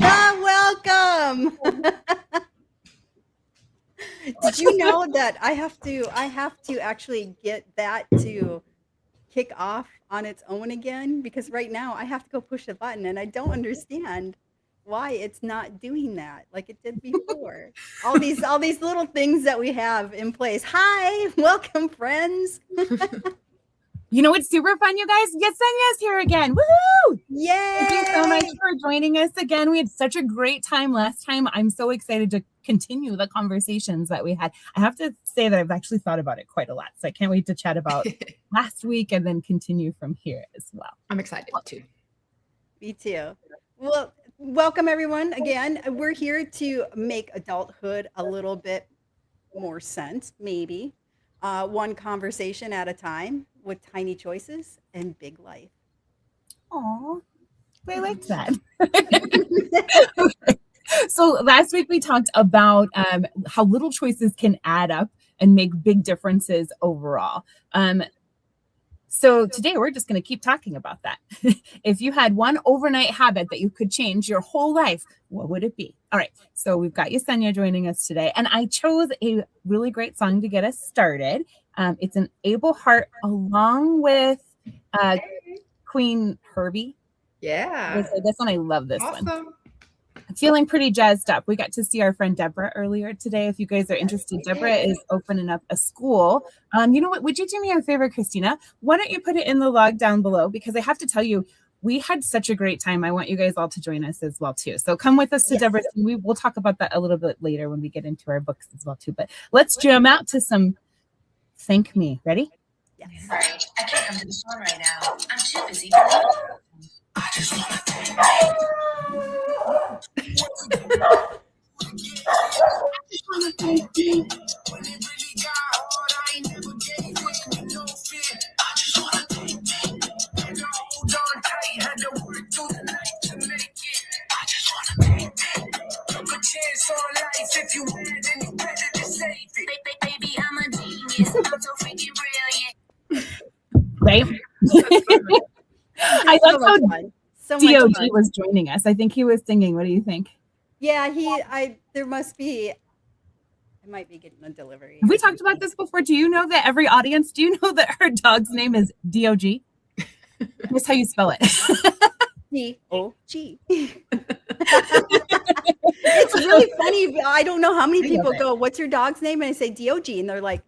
Welcome. Did you know that I have to actually get that to kick off on its own again? Because right now I have to go push a button and I don't understand why it's not doing that like it did before. All these little things that we have in place. Hi, welcome friends. You know what's super fun, you guys? Yesenia's here again. Woohoo! Yay! Thank you so much for joining us again. We had such a great time last time. I'm so excited to continue the conversations that we had. I have to say that I've actually thought about it quite a lot. So I can't wait to chat about last week and then continue from here as well. I'm excited too. Me too. Well, welcome everyone again. We're here to make adulthood a little bit more sense, maybe. One conversation at a time with tiny choices and big life. Aw, I like that. Okay. So last week we talked about how little choices can add up and make big differences overall. So today we're just going to keep talking about that. If you had one overnight habit that you could change your whole life, what would it be? All right. So we've got Yesenia joining us today, and I chose a really great song to get us started. It's an Able Heart along with Queen Herbie. Yeah. This one, I love this Awesome. one. Feeling pretty jazzed up. We got to see our friend Deborah earlier today. If you guys are interested, Deborah is opening up a school. You know what? Would you do me a favor, Christina? Why don't you put it in the log down below? Because I have to tell you, we had such a great time. I want you guys all to join us as well too. So come with us to Deborah. We'll talk about that a little bit later when we get into our books as well too. But let's jam out to some Thank Me. Ready? Yes. Sorry, I can't come to the phone right now. I'm too busy. I just want to thank you. When it really got hard, I ain't never gave in with no fear. I just want to thank you. Had to hold on tight, had to work through the night to make it. I just want to thank you. Took a chance on life. If you win, then you better to save it. Baby, I'm a genius. I'm so freaking brilliant. Right? I love how DOD was joining us. I think he was singing. What do you think? Yeah, there must be, I might be getting a delivery. Have we talked about this before? Do you know that every audience, do you know that her dog's name is DOG? That's how you spell it. D-O-G. It's really funny. I don't know how many people go, what's your dog's name? And I say D-O-G. And they're like,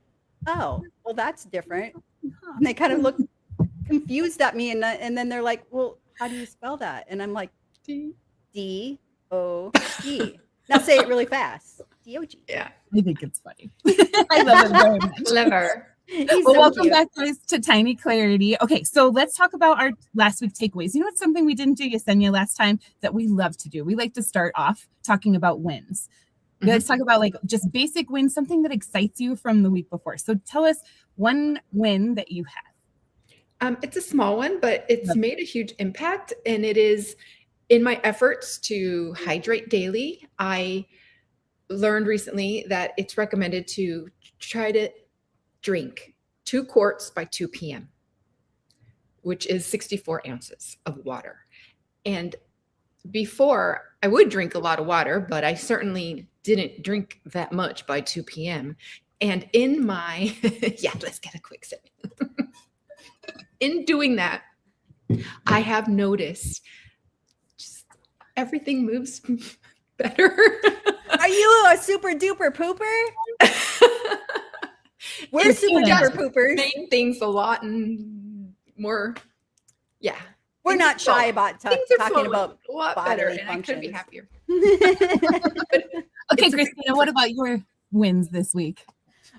oh, well, that's different. And they kind of look confused at me. And then they're like, well, how do you spell that? And I'm like, D-O-G. Now say it really fast. D-O-G. Yeah. I think it's funny. I love it very much. Clever. Well, welcome back, guys, to Tiny Clarity. Okay, so let's talk about our last week takeaways. You know, it's something we didn't do, Yesenia, last time that we love to do. We like to start off talking about wins. Let's talk about like just basic wins, something that excites you from the week before. So tell us one win that you had. It's a small one, but it's made a huge impact. And it is in my efforts to hydrate daily. I learned recently that it's recommended to try to drink 2 quarts by 2 p.m., which is 64 ounces of water. And before, I would drink a lot of water, but I certainly didn't drink that much by 2 p.m. And in my, let's get a quick sip. In doing that, I have noticed just everything moves better. Are you a super duper pooper? We're super duper poopers. Making things a lot and more, We're not shy about talking about a lot better, and I couldn't be happier. Okay, Christina, what about your wins this week?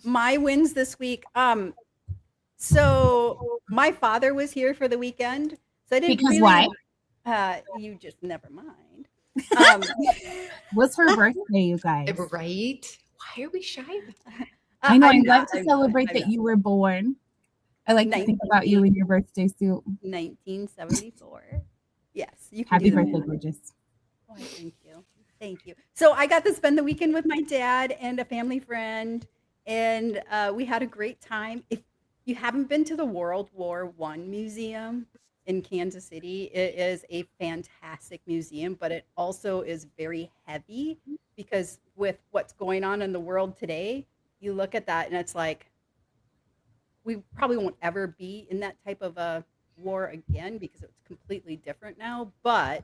My wins this week. So my father was here for the weekend. So I didn't Because why? You just never mind. Was her birthday, you guys? Right? Why are we shy? I know. I'd love to celebrate that you were born. I like to think about you in your birthday suit. 1974. Yes. You can Happy do that. birthday, gorgeous. Oh, thank you. Thank you. So I got to spend the weekend with my dad and a family friend, and we had a great time. you haven't been to the World War One museum in Kansas City, it is a fantastic museum, but it also is very heavy because with what's going on in the world today, you look at that and it's like we probably won't ever be in that type of a war again because it's completely different now. But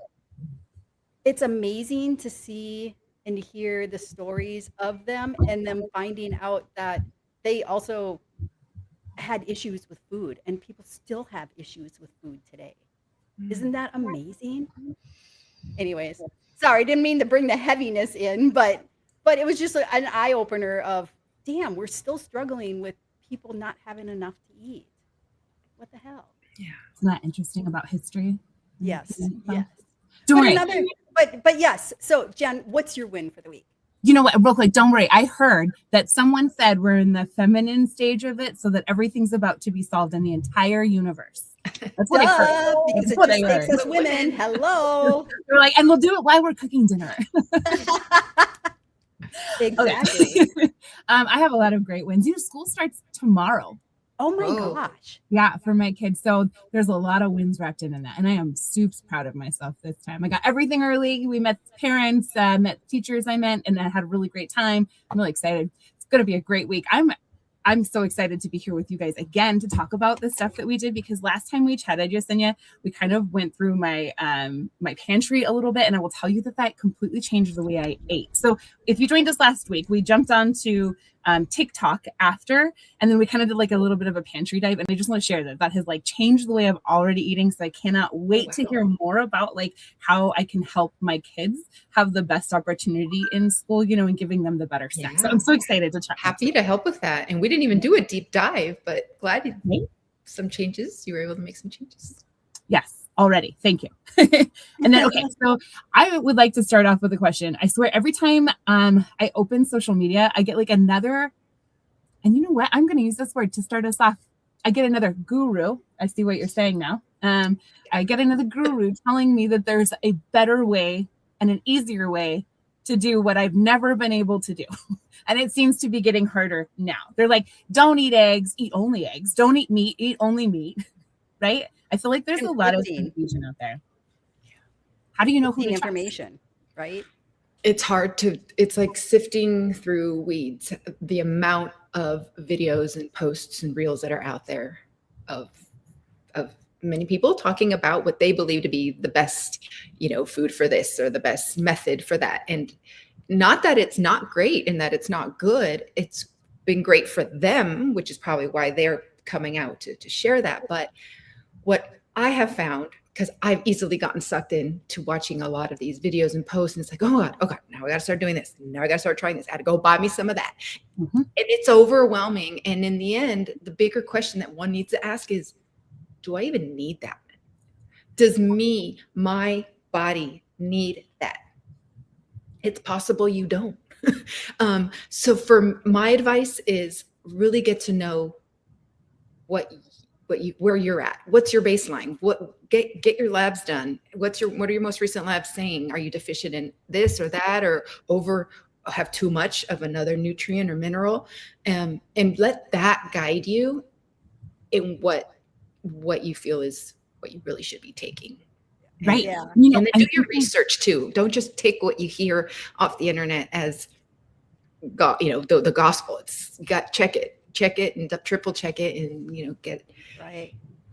it's amazing to see and to hear the stories of them and them finding out that they also had issues with food and people still have issues with food today. Isn't that amazing? Anyways, sorry, didn't mean to bring the heaviness in, but it was just an eye opener of damn, we're still struggling with people not having enough to eat. What the hell? Yeah. Isn't that interesting about history? Yes, Don't But worry. another, but yes. So Jen, what's your win for the week? You know what, real quick, don't worry. I heard that someone said we're in the feminine stage of it so that everything's about to be solved in the entire universe. That's what I heard. Because That's it what just I makes heard. us women. Hello. They're like, and we'll do it while we're cooking dinner. Exactly. I have a lot of great wins. You know, school starts tomorrow. Oh my Oh. gosh. Yeah, for my kids. So there's a lot of wins wrapped in that. And I am super proud of myself this time. I got everything early. We met parents, met teachers I met, and I had a really great time. I'm really excited. It's going to be a great week. I'm so excited to be here with you guys again to talk about the stuff that we did, because last time we chatted, Yesenia, we kind of went through my my pantry a little bit, and I will tell you that completely changed the way I ate. So if you joined us last week, we jumped on to TikTok after, and then we kind of did like a little bit of a pantry dive, and I just want to share that has like changed the way I'm already eating. So I cannot wait to hear more about like how I can help my kids have the best opportunity in school, you know, and giving them the better stuff. So I'm so excited to chat. Happy to help with that. And we didn't even do a deep dive, but glad you made some changes. You were able to make some changes. Yes, already. Thank you. And then, okay, so I would like to start off with a question. I swear every time I open social media, I get like another, and you know what? I'm going to use this word to start us off. I get another guru. I see what you're saying now. I get another guru telling me that there's a better way and an easier way to do what I've never been able to do. And it seems to be getting harder now. They're like, don't eat eggs, eat only eggs. Don't eat meat, eat only meat. Right? I feel like there's a lot of confusion out there. How do you know who to information, right? It's hard to, it's like sifting through weeds, the amount of videos and posts and reels that are out there of many people talking about what they believe to be the best, you know, food for this or the best method for that. And not that it's not great and that it's not good. It's been great for them, which is probably why they're coming out to share that. But what I have found, because I've easily gotten sucked in to watching a lot of these videos and posts, and it's like, oh God, now we got to start doing this. Now I got to start trying this. I had to go buy me some of that. Mm-hmm. And it's overwhelming. And in the end, the bigger question that one needs to ask is, do I even need that? Does my body need that? It's possible you don't. So for my advice is really get to know where you're at. What's your baseline? Get your labs done. What are your most recent labs saying? Are you deficient in this or that, or have too much of another nutrient or mineral? And let that guide you in what you feel is what you really should be taking. Right. Yeah. You know, and then do your research too. Don't just take what you hear off the internet as the gospel. It's check it and triple check it, and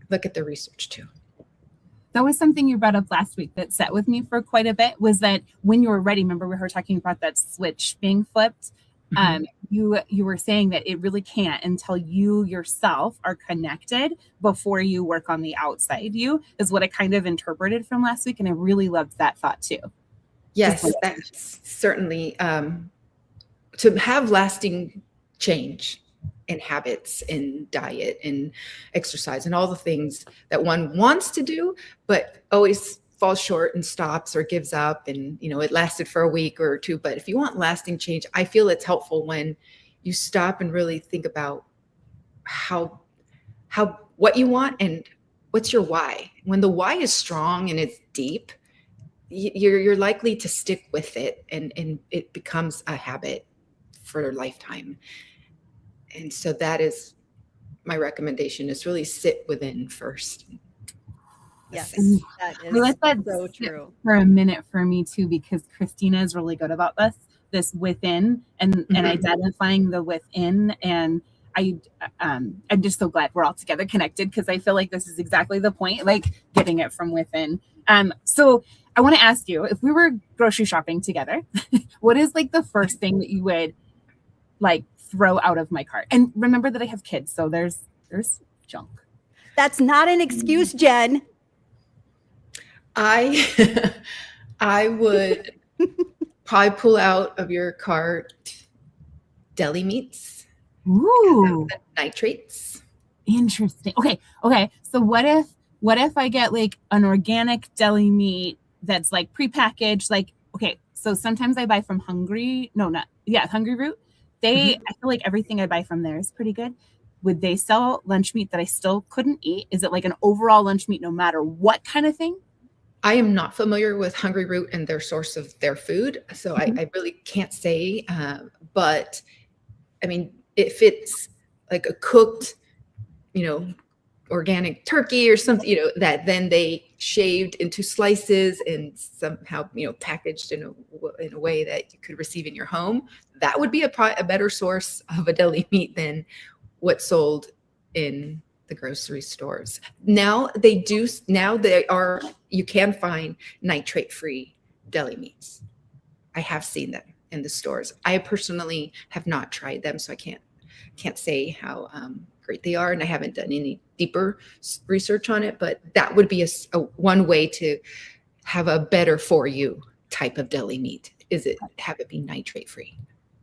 look at the research too. That was something you brought up last week that sat with me for quite a bit, was that when you were ready, remember we were talking about that switch being flipped. Mm-hmm. You were saying that it really can't until you yourself are connected before you work on the outside. You is what I kind of interpreted from last week. And I really loved that thought too. Yes, that's certainly to have lasting change in habits and diet and exercise and all the things that one wants to do, but always falls short and stops or gives up, and it lasted for a week or two. But if you want lasting change, I feel it's helpful when you stop and really think about how what you want and what's your why. When the why is strong and it's deep, you're likely to stick with it, and it becomes a habit for a lifetime. And so that is my recommendation is really sit within first. Yes, And that I is let that so sit true. for a minute for me too, because Christina is really good about this within and identifying the within. And I'm just so glad we're all together connected, because I feel like this is exactly the point, like getting it from within. So I want to ask you, if we were grocery shopping together, what is like the first thing that you would like throw out of my cart? And remember that I have kids, so there's junk. That's not an excuse, Jen. I I would probably pull out of your cart deli meats, Ooh, the nitrates. interesting. Okay. So what if I get like an organic deli meat that's like prepackaged? Like, okay, so sometimes I buy from Hungry. No, not yeah, Hungry Root. I feel like everything I buy from there is pretty good. Would they sell lunch meat that I still couldn't eat? Is it like an overall lunch meat no matter what kind of thing? I am not familiar with Hungry Root and their source of their food, so I really can't say. But I mean, if it's like a cooked, organic turkey or something, that then they shaved into slices and somehow, packaged in a way that you could receive in your home, that would be a better source of a deli meat than what's sold in the grocery stores. Now you can find nitrate-free deli meats. I have seen them in the stores. I personally have not tried them, so I can't say how great they are, and I haven't done any deeper research on it. But that would be a one way to have a better for you type of deli meat. Have it be nitrate-free.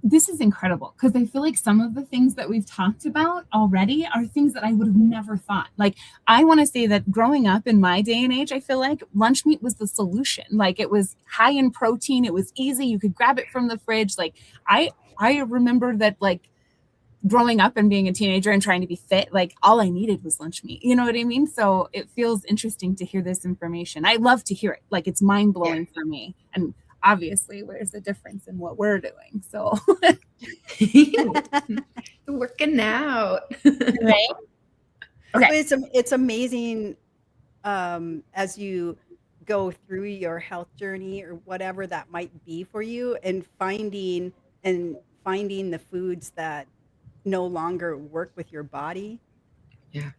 This is incredible, because I feel like some of the things that we've talked about already are things that I would have never thought. Like, I want to say that growing up in my day and age, I feel like lunch meat was the solution. Like, it was high in protein. It was easy. You could grab it from the fridge. Like, I remember that, like, growing up and being a teenager and trying to be fit, like all I needed was lunch meat. You know what I mean? So it feels interesting to hear this information. I love to hear it. Like, it's mind blowing for me. And obviously there's a difference in what we're doing. So Working out. right. Okay. It's amazing as you go through your health journey or whatever that might be for you, and finding the foods that no longer work with your body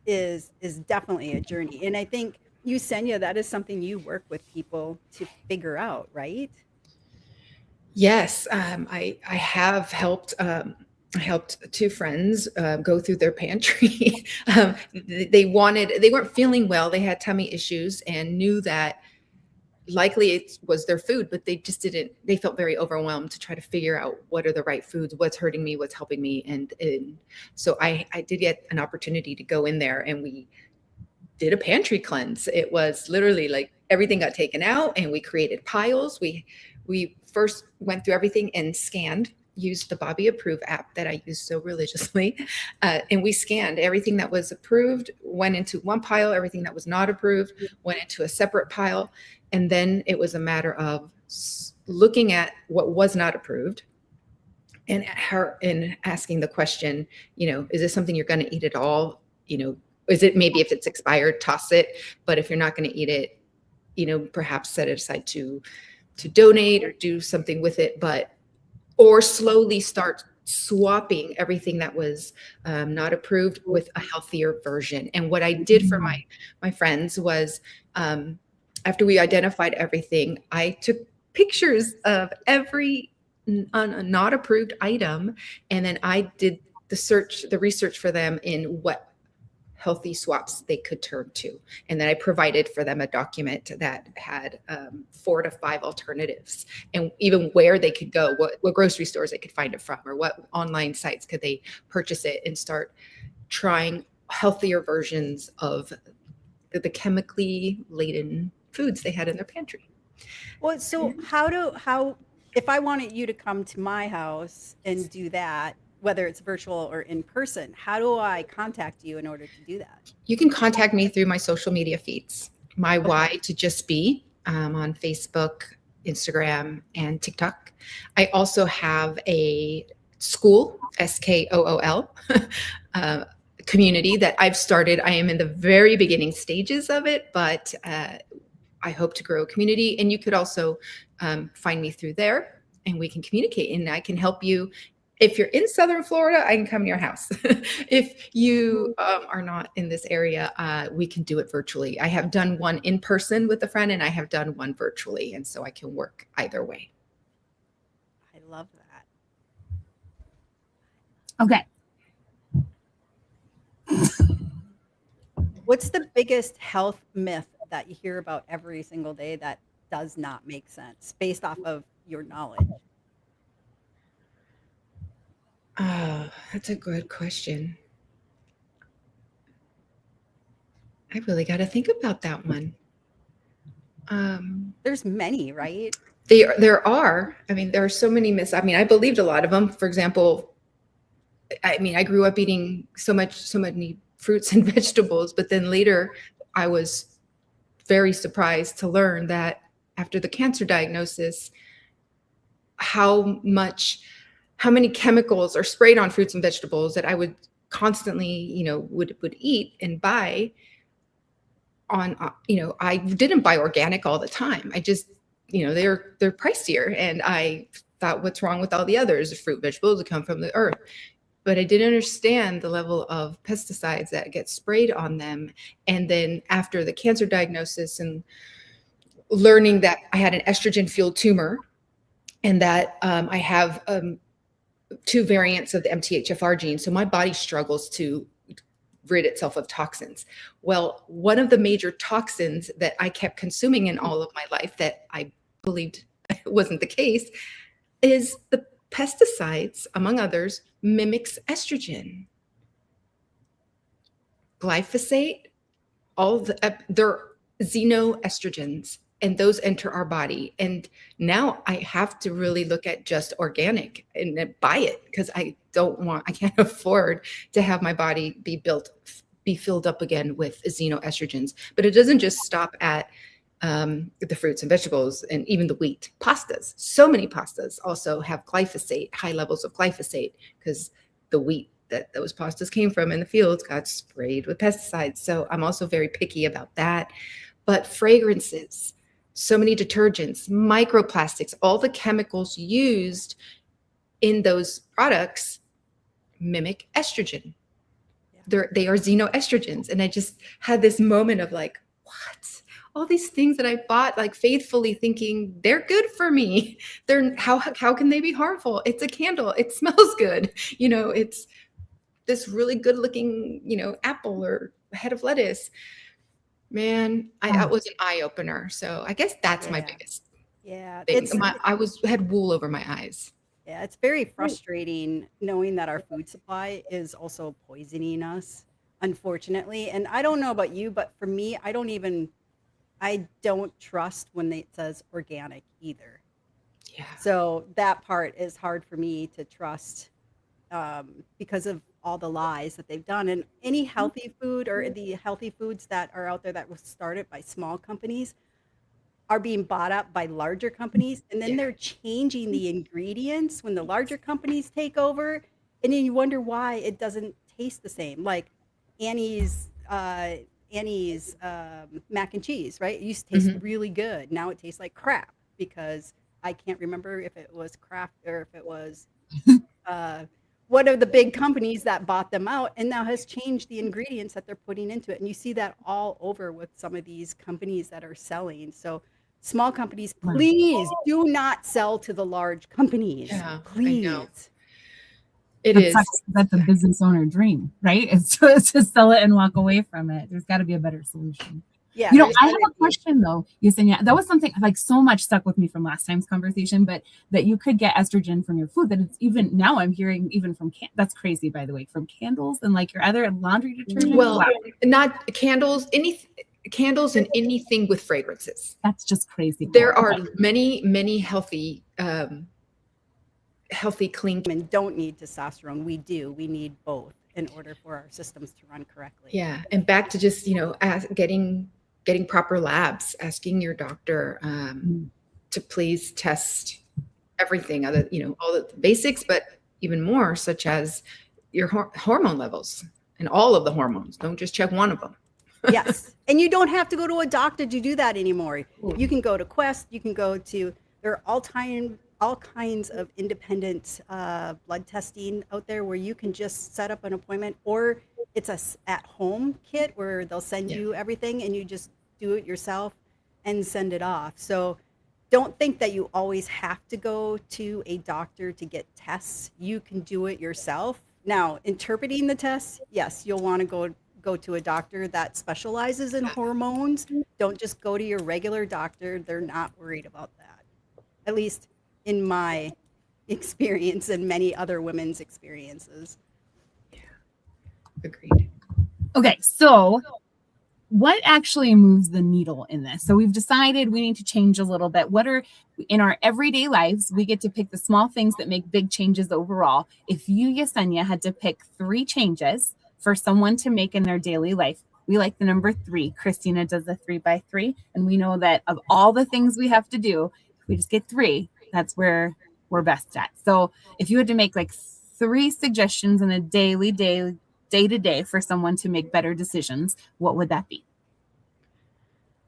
is definitely a journey. And I think Yesenia, that is something you work with people to figure out, right? Yes, I have helped. I helped two friends go through their pantry. They weren't feeling well. They had tummy issues and knew that likely it was their food, but they just didn't. They felt very overwhelmed to try to figure out what are the right foods, what's hurting me, what's helping me, and so I did get an opportunity to go in there, and we did a pantry cleanse. It was literally like everything got taken out, and we created piles. We first went through everything and used the Bobby Approve app that I use so religiously. And we scanned everything that was approved, went into one pile, everything that was not approved went into a separate pile. And then it was a matter of looking at what was not approved and asking the question, is this something you're going to eat at all? Is it, maybe if it's expired, toss it. But if you're not going to eat it, perhaps set it aside to donate or do something with it, or slowly start swapping everything that was not approved with a healthier version. And what I did for my friends was, after we identified everything, I took pictures of every not approved item, and then I did the research for them in what healthy swaps they could turn to. And then I provided for them a document that had 4 to 5 alternatives, and even where they could go, what grocery stores they could find it from, or what online sites could they purchase it, and start trying healthier versions of the chemically laden foods they had in their pantry. Well, so if I wanted you to come to my house and do that, whether it's virtual or in person, how do I contact you in order to do that? You can contact me through my social media feeds. My Why to Just Be on Facebook, Instagram, and TikTok. I also have a school, SKOOL, community that I've started. I am in the very beginning stages of it, but I hope to grow a community. And you could also find me through there, and we can communicate, and I can help you. If you're in Southern Florida, I can come to your house. If you are not in this area, we can do it virtually. I have done one in person with a friend, and I have done one virtually. And so I can work either way. I love that. Okay. What's the biggest health myth that you hear about every single day that does not make sense based off of your knowledge? Oh, that's a good question. I really got to think about that one. There's many, right? There are. I mean, there are so many myths. I mean, I believed a lot of them. For example, I mean, I grew up eating so many fruits and vegetables, but then later I was very surprised to learn that after the cancer diagnosis, how many chemicals are sprayed on fruits and vegetables that I would constantly, would eat and buy on, I didn't buy organic all the time. I just, they're pricier. And I thought, what's wrong with all the others? The fruit, vegetables that come from the earth. But I didn't understand the level of pesticides that get sprayed on them. And then after the cancer diagnosis and learning that I had an estrogen-fueled tumor, and that I have 2 variants of the MTHFR gene. So my body struggles to rid itself of toxins. Well, one of the major toxins that I kept consuming in all of my life that I believed wasn't the case is the pesticides, among others, mimics estrogen. Glyphosate, they're xenoestrogens, and those enter our body. And now I have to really look at just organic and then buy it, because I can't afford to have my body be filled up again with xenoestrogens. But it doesn't just stop at the fruits and vegetables and even the wheat. Pastas, so many pastas also have glyphosate, high levels of glyphosate, because the wheat that those pastas came from in the fields got sprayed with pesticides. So I'm also very picky about that. But fragrances, so many detergents, microplastics, all the chemicals used in those products mimic estrogen. They are xenoestrogens. And I just had this moment of like, what? All these things that I bought, like faithfully thinking they're good for me. How can they be harmful? It's a candle. It smells good. It's this really good looking, apple or head of lettuce. Man, that was an eye opener. So I guess that's my biggest thing. I had wool over my eyes. Yeah, it's very frustrating knowing that our food supply is also poisoning us, unfortunately. And I don't know about you, but for me, I don't trust when it says organic either. Yeah. So that part is hard for me to trust because of all the lies that they've done. And any healthy food or the healthy foods that are out there that was started by small companies are being bought up by larger companies. And then they're changing the ingredients when the larger companies take over. And then you wonder why it doesn't taste the same. Like Annie's mac and cheese, right? It used to taste really good. Now it tastes like crap because I can't remember if it was Kraft or if it was one of the big companies that bought them out and now has changed the ingredients that they're putting into it. And you see that all over with some of these companies that are selling. So small companies, please do not sell to the large companies. Yeah, please. I know. That's a business owner dream, right? It's to sell it and walk away from it. There's got to be a better solution. Yeah. I have a question though, Yesenia. That was something like so much stuck with me from last time's conversation, but that you could get estrogen from your food. That it's even now I'm hearing even from that's crazy, by the way, from candles and like your other laundry detergent. Well, not candles, candles and anything with fragrances. That's just crazy. There are many healthy, clean. Women don't need testosterone. We do. We need both in order for our systems to run correctly. Yeah, and back to just getting proper labs, asking your doctor to please test everything, other all the basics, but even more, such as your hormone levels. and all of the hormones. Don't just check one of them. Yes. And you don't have to go to a doctor to do that anymore. You can go to Quest, you can go to, there are all kinds of independent blood testing out there where you can just set up an appointment, or it's at home kit where they'll send you everything and you just do it yourself and send it off. So don't think that you always have to go to a doctor to get tests. You can do it yourself. Now, interpreting the tests, yes, you'll want to go to a doctor that specializes in hormones. Don't just go to your regular doctor. They're not worried about that. At least in my experience and many other women's experiences. Agreed. Okay, so what actually moves the needle in this? So we've decided we need to change a little bit. What are, in our everyday lives, we get to pick the small things that make big changes overall. If you, Yesenia, had to pick 3 changes for someone to make in their daily life, we like the number 3. Christina does the 3 by 3. And we know that of all the things we have to do, if we just get 3, that's where we're best at. So if you had to make like 3 suggestions in a day-to-day for someone to make better decisions, what would that be?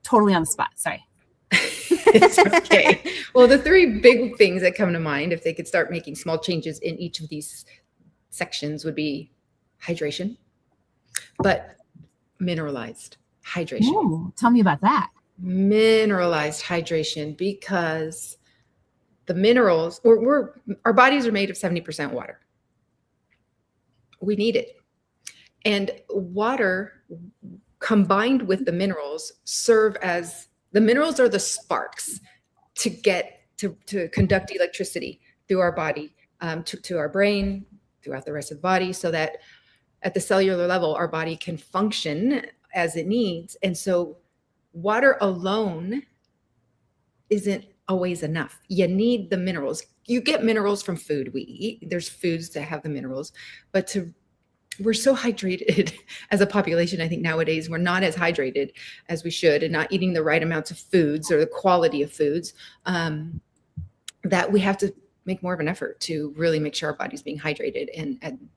Totally on the spot. Sorry. It's okay. Well, the 3 big things that come to mind, if they could start making small changes in each of these sections, would be hydration, but mineralized hydration. Ooh, tell me about that. Mineralized hydration, because the minerals, our bodies are made of 70% water. We need it. And water combined with the minerals serve as, the minerals are the sparks to get to conduct electricity through our body, to our brain, throughout the rest of the body, so that at the cellular level, our body can function as it needs. And so water alone isn't always enough. You need the minerals. You get minerals from food we eat. There's foods that have the minerals, but we're so hydrated as a population. I think nowadays we're not as hydrated as we should, and not eating the right amounts of foods or the quality of foods, that we have to make more of an effort to really make sure our body's being hydrated and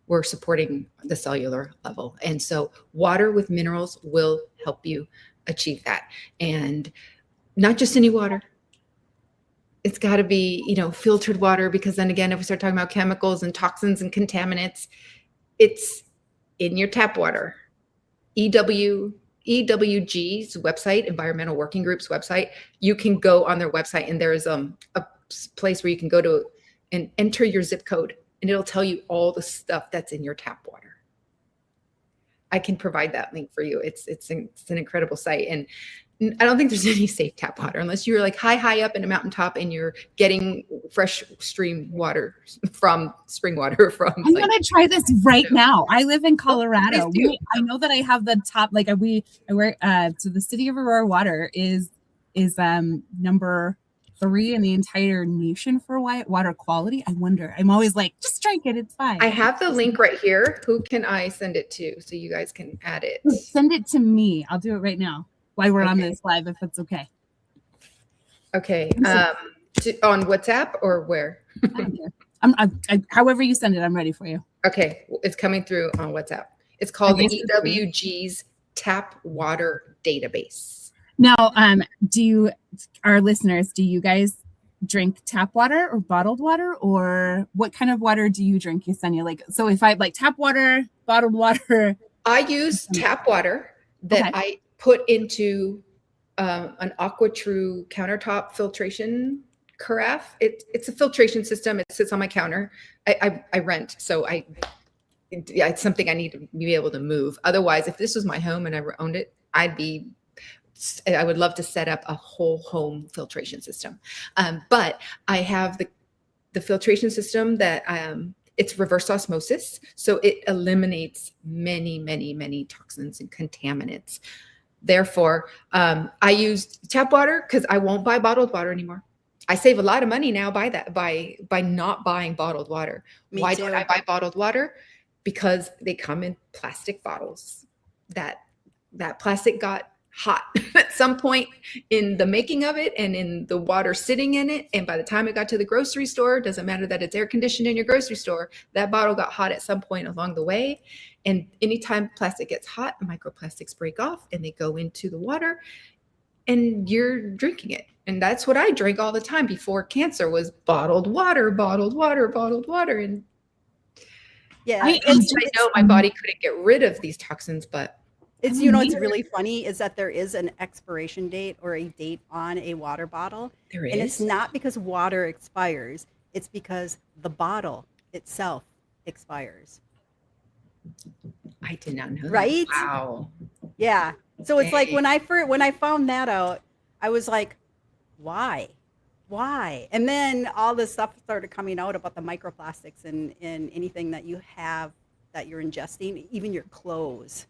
we're supporting the cellular level. And so water with minerals will help you achieve that. And not just any water. It's got to be, filtered water, because then again, if we start talking about chemicals and toxins and contaminants, it's in your tap water. EWG's website, Environmental Working Group's website, you can go on their website and there is a place where you can go to and enter your zip code, and it'll tell you all the stuff that's in your tap water. I can provide that link for you. It's an incredible site. And I don't think there's any safe tap water unless you're like high up in a mountaintop and you're getting fresh stream water from spring water from. I'm going to try this right now. I live in Colorado. I know that I have the top, so the city of Aurora Water is number 3 in the entire nation for water quality. I wonder, I'm always like, just drink it. It's fine. I have the link right here. Who can I send it to so you guys can add it? Send it to me. I'll do it right now while we're on this live, if it's okay. Okay. On WhatsApp or where? However you send it, I'm ready for you. Okay. It's coming through on WhatsApp. It's called the EWG's Tap Water Database. Now, our listeners, do you guys drink tap water or bottled water, or what kind of water do you drink, Yesenia? So if I like tap water, bottled water. I use tap water that I put into an AquaTrue countertop filtration carafe. It's a filtration system. It sits on my counter. I rent, so it's something I need to be able to move. Otherwise, if this was my home and I owned it, I would love to set up a whole home filtration system. But I have the filtration system that it's reverse osmosis. So it eliminates many, many, many toxins and contaminants. Therefore, I use tap water because I won't buy bottled water anymore. I save a lot of money now by not buying bottled water. Why don't I buy bottled water? Because they come in plastic bottles. That plastic got hot at some point in the making of it and in the water sitting in it. And by the time it got to the grocery store, doesn't matter that it's air conditioned in your grocery store, that bottle got hot at some point along the way. And anytime plastic gets hot, microplastics break off and they go into the water and you're drinking it. And that's what I drank all the time before cancer, was bottled water, bottled water, bottled water. And Yeah, I I know my body couldn't get rid of these toxins, but it's, you know, it's really funny is that there is an expiration date or a date on a water bottle. there And it's is. not because water expires, it's because the bottle itself expires. I did not know that. Right? Wow. Yeah. So it's like Dang. when I found that out, I was like, why? Why? And then all this stuff started coming out about the microplastics in anything that you have that you're ingesting, even your clothes.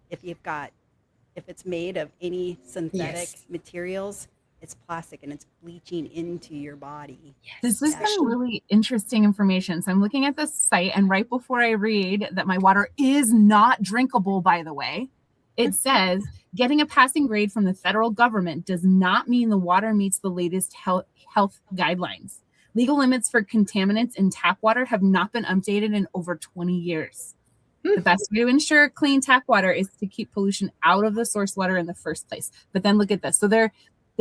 If it's made of any synthetic Yes. materials, it's plastic and it's bleaching into your body. This is Yeah. some really interesting information. So I'm looking at this site, and right before I read that my water is not drinkable, by the way, it says getting a passing grade from the federal government does not mean the water meets the latest health guidelines. Legal limits for contaminants in tap water have not been updated in over 20 years. The best way to ensure clean tap water is to keep pollution out of the source water in the first place. But then look at this. So they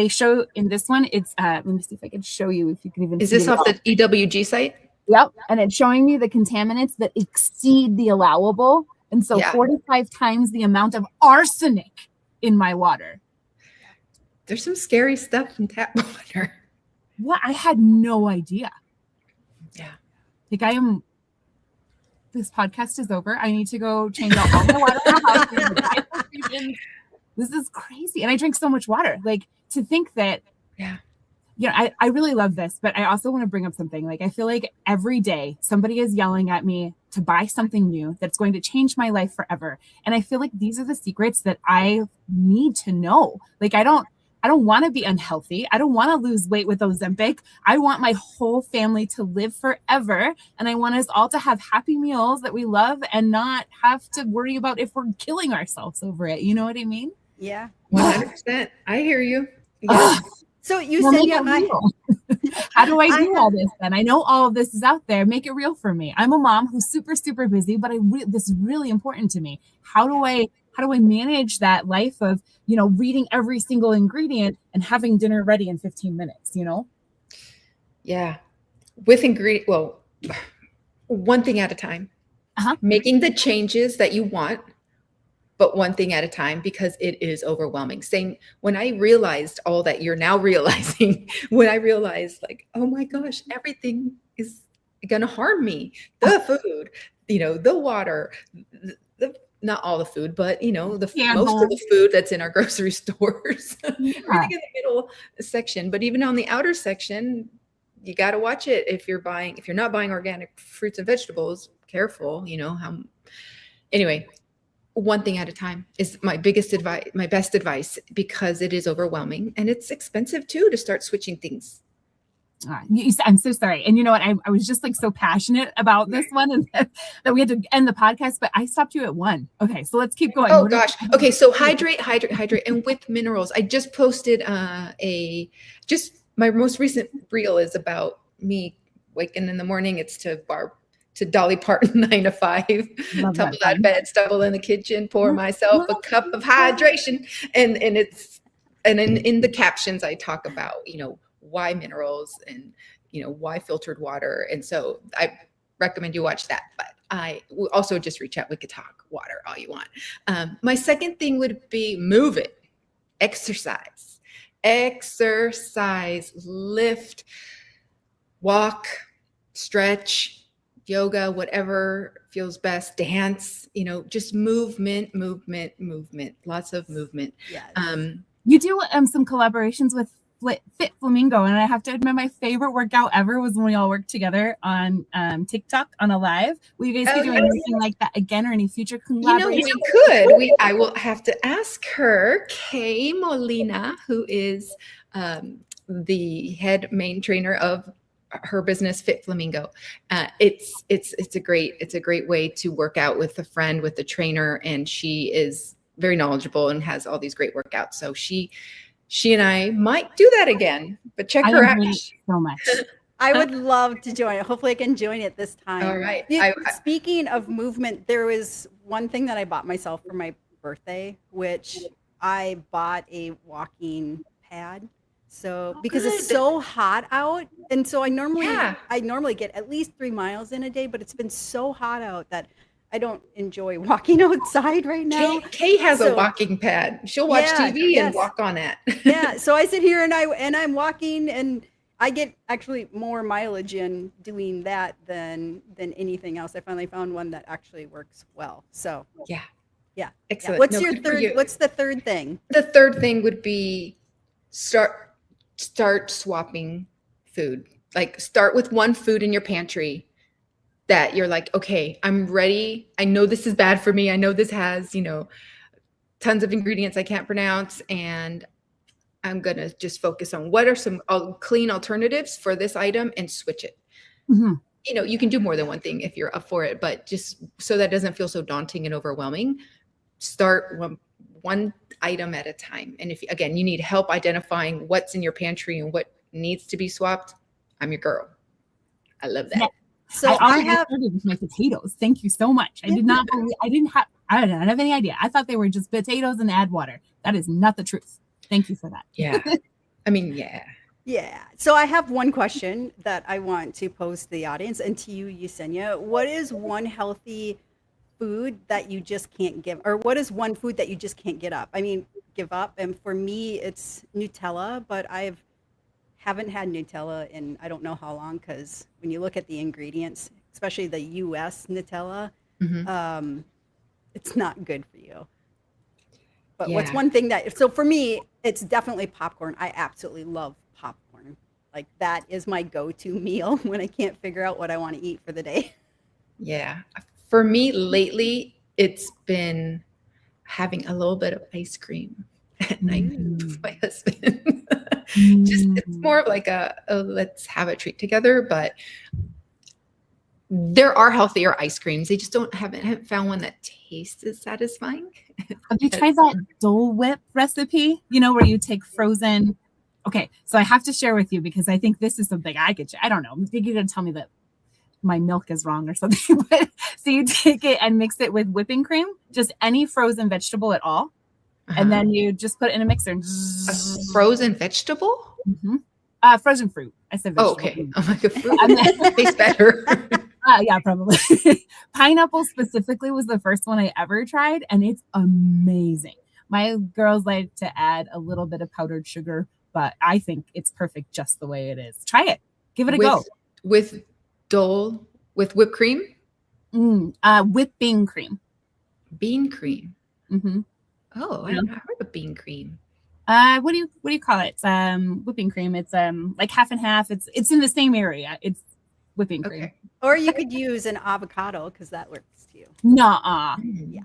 show in this one, it's let me see if I can show you, if you can even Is see this it off all. the EWG site? Yep. And it's showing me the contaminants that exceed the allowable. And so Yeah. 45 times the amount of arsenic in my water. There's some scary stuff in tap water. What? I had no idea. Yeah. Like this podcast is over. I need to go change out all my water in the house. This is crazy. And I drink so much water. Like, to think that, Yeah. you know, I really love this, but I also want to bring up something. Like, I feel like every day somebody is yelling at me to buy something new that's going to change my life forever. And I feel like these are the secrets that I need to know. Like, I don't want to be unhealthy. I don't want to lose weight with Ozempic. I want my whole family to live forever. And I want us all to have happy meals that we love and not have to worry about if we're killing ourselves over it. You know what I mean? Yeah. 100%. I hear you. Ugh. So you Well, said make yeah, it real. How do I do all this then? I know all of this is out there. Make it real for me. I'm a mom who's super, super busy, but this is really important to me. How do I manage that life of, you know, reading every single ingredient and having dinner ready in 15 minutes, you know? Yeah. With ingredient, well, one thing at a time. Uh-huh. Making the changes that you want, but one thing at a time, because it is overwhelming. Same when I realized all that you're now realizing, when I realized like, oh my gosh, everything is going to harm me. The food, you know, the water, not all the food, but you know, most of the food that's in our grocery stores, everything in the middle section, but even on the outer section, you got to watch it. If you're not buying organic fruits and vegetables, careful, you know, anyway, one thing at a time is my best advice, because it is overwhelming and it's expensive too, to start switching things. I'm so sorry. And you know what? I was just like so passionate about this one, and that we had to end the podcast, but I stopped you at 1. Okay, so let's keep going. Oh gosh. Okay, so hydrate, and with minerals. I just posted my most recent reel is about me waking in the morning. It's to Dolly Parton 9 to 5, tumble out of bed, stumble in the kitchen, pour myself a cup of hydration, and in the captions I talk about, you know, why minerals and, you know, why filtered water. And so I recommend you watch that, but I will also just reach out. We could talk water all you want. My second thing would be move it, exercise, lift, walk, stretch, yoga, whatever feels best, dance, you know, just movement, lots of movement. Yes. You do some collaborations with Fit Flamingo, and I have to admit, my favorite workout ever was when we all worked together on TikTok on a live. Will you guys be doing anything like that again, or any future collaborations? You know, we could. I will have to ask her, Kay Molina, who is the head main trainer of her business, Fit Flamingo. It's a great way to work out with a friend, with a trainer, and she is very knowledgeable and has all these great workouts. So she and I might do that again, but check I her out. enjoyed it so much. I would love to join it. Hopefully I can join it this time. All right. Speaking of movement, there was one thing that I bought myself for my birthday, which I bought a walking pad. So because it's so hot out, and so I normally get at least 3 miles in a day, but it's been so hot out that I don't enjoy walking outside right now. Kay has a So- walking pad. She'll watch Yeah, TV yes. and walk on it. Yeah, so I sit here and I'm walking, and I get actually more mileage in doing that than anything else. I finally found one that actually works well. So Yeah. yeah. Excellent. What's No, your good for third? you. What's the third thing? The third thing would be start swapping food. Like start with one food in your pantry that you're like, okay, I'm ready. I know this is bad for me. I know this has, tons of ingredients I can't pronounce, and I'm going to just focus on what are some clean alternatives for this item and switch it. Mm-hmm. You can do more than one thing if you're up for it, but just so that doesn't feel so daunting and overwhelming, start one item at a time. And if, again, you need help identifying what's in your pantry and what needs to be swapped, I'm your girl. I love that. Yeah. So I I already have started with my potatoes. Thank you so much. I didn't have any idea. I thought they were just potatoes and add water. That is not the truth. Thank you for that. Yeah. I mean, yeah. Yeah. So I have one question that I want to pose to the audience and to you, Yesenia. What is one healthy food that you just can't give, or what is one food that you just can't give up? And for me, it's Nutella, but haven't had Nutella in I don't know how long, because when you look at the ingredients, especially the U.S. Nutella, Mhm. It's not good for you. But what's Yeah. one thing so for me, it's definitely popcorn. I absolutely love popcorn. Like that is my go-to meal when I can't figure out what I want to eat for the day. Yeah. For me lately, it's been having a little bit of ice cream at night with my husband. Just it's more of like a let's have a treat together, but there are healthier ice creams. They just haven't found one that tastes as satisfying. Have you tried that Dole Whip recipe? Where you take frozen. Okay, so I have to share with you because I think this is something I could. I don't know. I think you're gonna tell me that my milk is wrong or something. But so you take it and mix it with whipping cream, just any frozen vegetable at all, and then you just put it in a mixer. And A frozen vegetable? Frozen fruit. I said Oh, vegetable. okay. I'm like a fruit tastes better. Yeah, probably. Pineapple specifically was the first one I ever tried, and it's amazing. My girls like to add a little bit of powdered sugar, but I think it's perfect just the way it is. Try it. Give it a go. With whipped cream? Whipping cream. Bean cream. Mm-hmm. Oh, I haven't heard of bean cream. What do you call it? It's whipping cream. It's like half and half. It's in the same area. It's whipping cream. Okay. Or you could use an avocado because that works too. Nuh-uh. Yeah.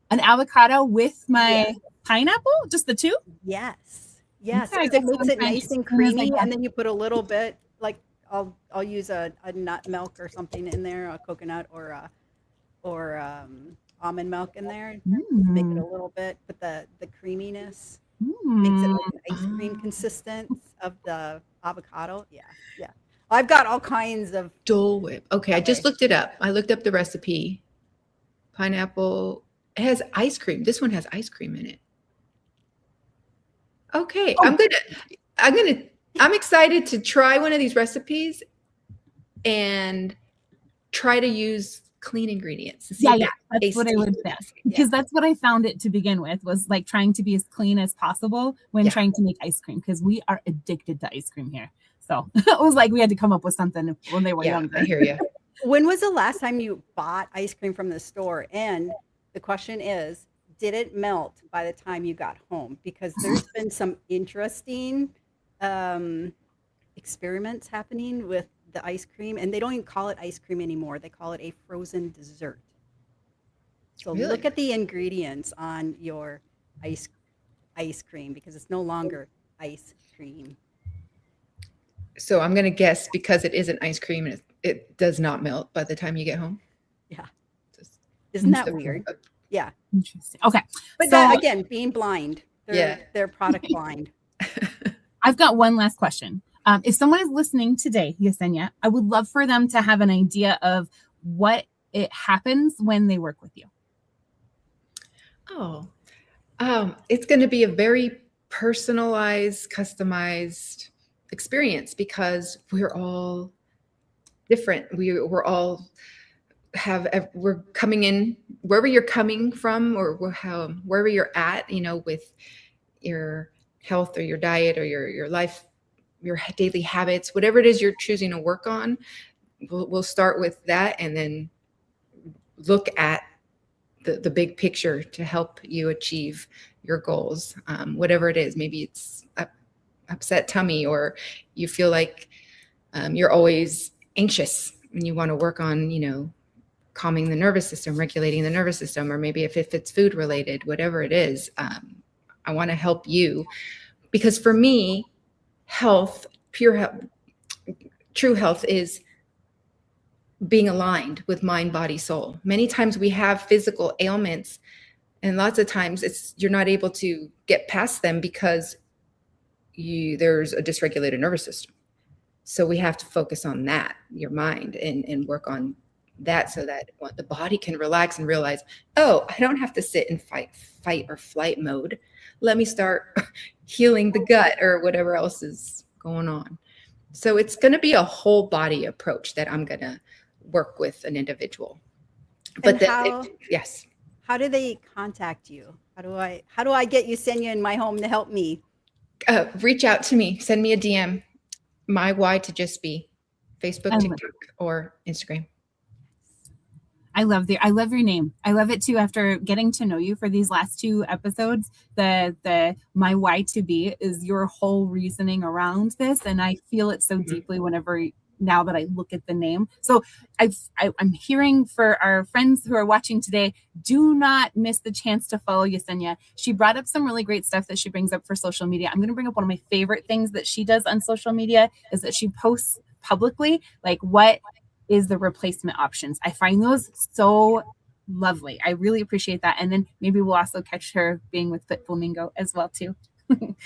An avocado with my pineapple? Just the two? Yes. Okay, Because it makes it French nice and as soon as I creamy, get and then you put a little bit, like I'll use a nut milk or something in there, a coconut or almond milk in there. Make it a little bit, but the creaminess makes it like an ice cream consistence of the avocado. Yeah. I've got all kinds of Dole Whip. Okay, I just looked it up. I looked up the recipe. Pineapple. It has ice cream. This one has ice cream in it. Okay, I'm excited to try one of these recipes and try to use clean ingredients. To see if That's tastes what I would say. Because that's what I found it to begin with, was like trying to be as clean as possible when trying to make ice cream, because we are addicted to ice cream here. So it was like we had to come up with something when they were younger. I hear you. When was the last time you bought ice cream from the store? And the question is, did it melt by the time you got home? Because there's been some interesting experiments happening with the ice cream, and they don't even call it ice cream anymore. They call it a frozen dessert. So Really? look at the ingredients on your ice cream, because it's no longer ice cream. So I'm going to guess because it isn't ice cream and it does not melt by the time you get home. Yeah. Isn't that So weird? Yeah. Interesting. Okay. But So that, again, being blind. Yeah. They're product blind. I've got one last question. If someone is listening today, Yesenia, I would love for them to have an idea of what it happens when they work with you. Oh, it's going to be a very personalized, customized experience because we're all different. We're all we're coming in wherever you're coming from, or wherever you're at, with your health or your diet or your life, your daily habits, whatever it is you're choosing to work on. We'll start with that and then look at the big picture to help you achieve your goals, whatever it is. Maybe it's upset tummy, or you feel like you're always anxious and you want to work on, calming the nervous system, regulating the nervous system, or maybe if it's food related, whatever it is. I want to help you because for me, health, pure health, true health is being aligned with mind, body, soul. Many times we have physical ailments, and lots of times you're not able to get past them because there's a dysregulated nervous system. So we have to focus on that, your mind, and work on that so that the body can relax and realize, oh, I don't have to sit in fight or flight mode. Let me start healing the gut or whatever else is going on. So it's going to be a whole body approach that I'm going to work with an individual. But yes. How do they contact you? How do I get Yesenia in my home to help me? Reach out to me. Send me a DM. My why to just be Facebook, TikTok, or Instagram. I love your name. I love it too. After getting to know you for these last 2 episodes, the my why to be is your whole reasoning around this, and I feel it so deeply now that I look at the name. So I'm hearing for our friends who are watching today, do not miss the chance to follow Yesenia. She brought up some really great stuff that she brings up for social media. I'm going to bring up one of my favorite things that she does on social media is that she posts publicly, like what is the replacement options. I find those so lovely. I really appreciate that. And then maybe we'll also catch her being with Fit Flamingo as well too.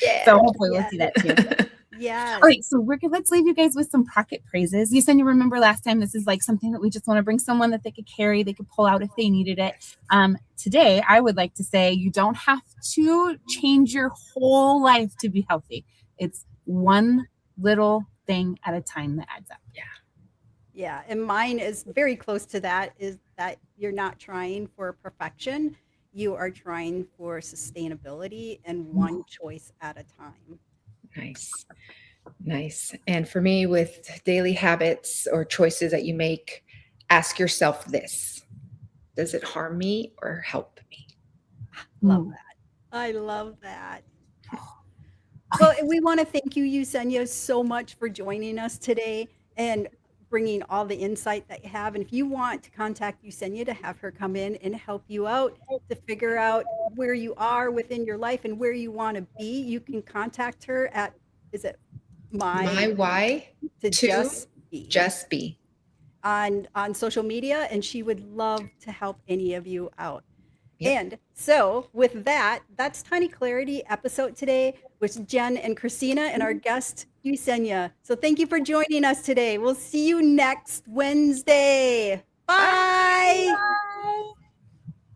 Yeah. So hopefully we'll see that too. Yes. All right, so let's leave you guys with some pocket praises. You remember last time, this is like something that we just want to bring someone that they could carry, they could pull out if they needed it. Today, I would like to say you don't have to change your whole life to be healthy. It's one little thing at a time that adds up. Yeah, and mine is very close to that, is that you're not trying for perfection. You are trying for sustainability and one choice at a time. Nice. And for me, with daily habits or choices that you make, ask yourself this: does it harm me or help me? Love that. I love that. Well, we want to thank you, Yesenia, so much for joining us today and bringing all the insight that you have. And if you want to contact Yesenia to have her come in and help you out to figure out where you are within your life and where you want to be, you can contact her at, is it my why to just be on social media, and she would love to help any of you out. Yep. And so with that, that's Tiny Clarity episode today with Jen and Christina and our guest Yesenia. So thank you for joining us today. We'll see you next Wednesday. Bye. Bye.